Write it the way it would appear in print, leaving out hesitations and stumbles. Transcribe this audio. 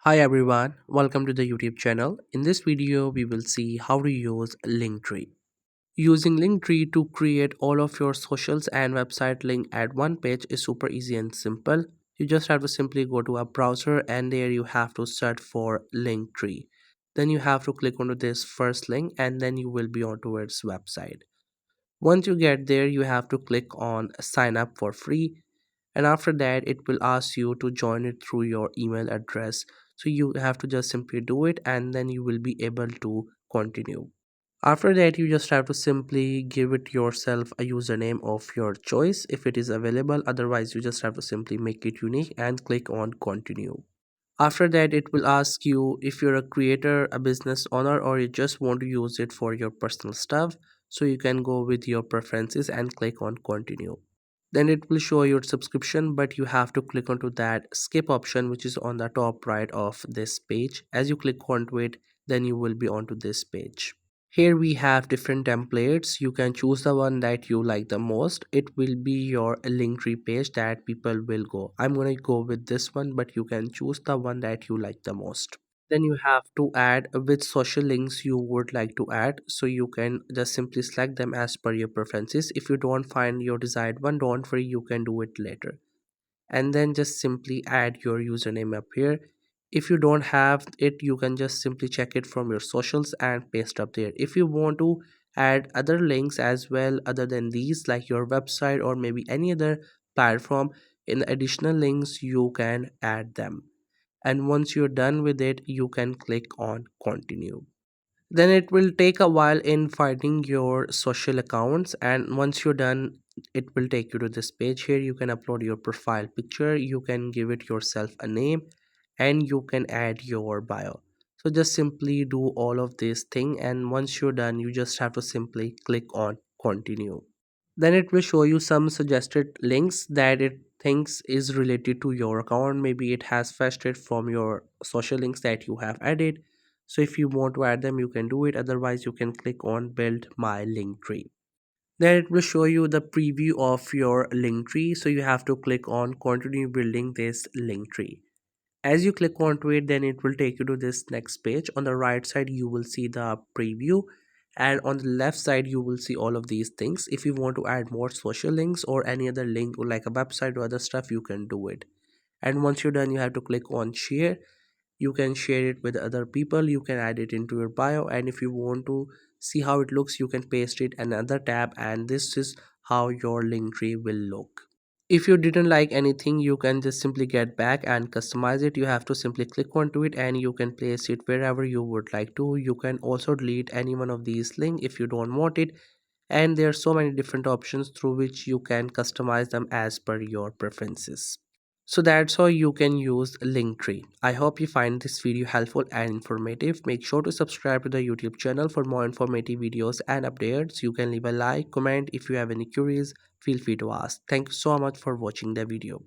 Hi everyone, welcome to the YouTube channel. In this video, we will see how to use Linktree. Using Linktree to create all of your socials and website link at one page is super easy and simple. You just have to simply go to a browser and there you have to search for Linktree. Then you have to click onto this first link and then you will be onto its website. Once you get there, you have to click on sign up for free, and after that it will ask you to join it through your email address. So you have to just simply do it and then you will be able to continue. After that, you just have to simply give it yourself a username of your choice if it is available. Otherwise, you just have to simply make it unique and click on continue. After that, it will ask you if you're a creator, a business owner, or you just want to use it for your personal stuff. So you can go with your preferences and click on continue. Then it will show your subscription, but you have to click onto that skip option which is on the top right of this page. As you click onto it, then you will be onto this page. Here we have different templates. You can choose the one that you like the most. It will be your Linktree page that people will go. I'm going to go with this one, but you can choose the one that you like the most. Then you have to add which social links you would like to add, so you can just simply select them as per your preferences. If you don't find your desired one, don't worry, you can do it later. And then just simply add your username up here. If you don't have it, you can just simply check it from your socials and paste up there. If you want to add other links as well other than these, like your website or maybe any other platform, in additional links you can add them, and once you're done with it you can click on continue. Then it will take a while in finding your social accounts, and once you're done it will take you to this page. Here you can upload your profile picture, you can give it yourself a name, and you can add your bio. So just simply do all of this thing, and once you're done you just have to simply click on continue. Then it will show you some suggested links that it thinks is related to your account. Maybe it has fetched it from your social links that you have added. So if you want to add them you can do it, otherwise you can click on build my link tree. Then it will show you the preview of your link tree, so you have to click on continue building this link tree. As you click onto it, then it will take you to this next page. On the right side you will see the preview, and on the left side you will see all of these things. If you want to add more social links or any other link or like a website or other stuff, you can do it. And once you're done you have to click on share. You can share it with other people, you can add it into your bio, and if you want to see how it looks you can paste it in another tab, and this is how your link tree will look. If you didn't like anything, you can just simply get back and customize it. You have to simply click onto it and you can place it wherever you would like to. You can also delete any one of these links if you don't want it, and there are so many different options through which you can customize them as per your preferences. So that's how you can use Linktree. I hope you find this video helpful and informative. Make sure to subscribe to the YouTube channel for more informative videos and updates. You can leave a like, comment if you have any queries. Feel free to ask. Thank you so much for watching the video.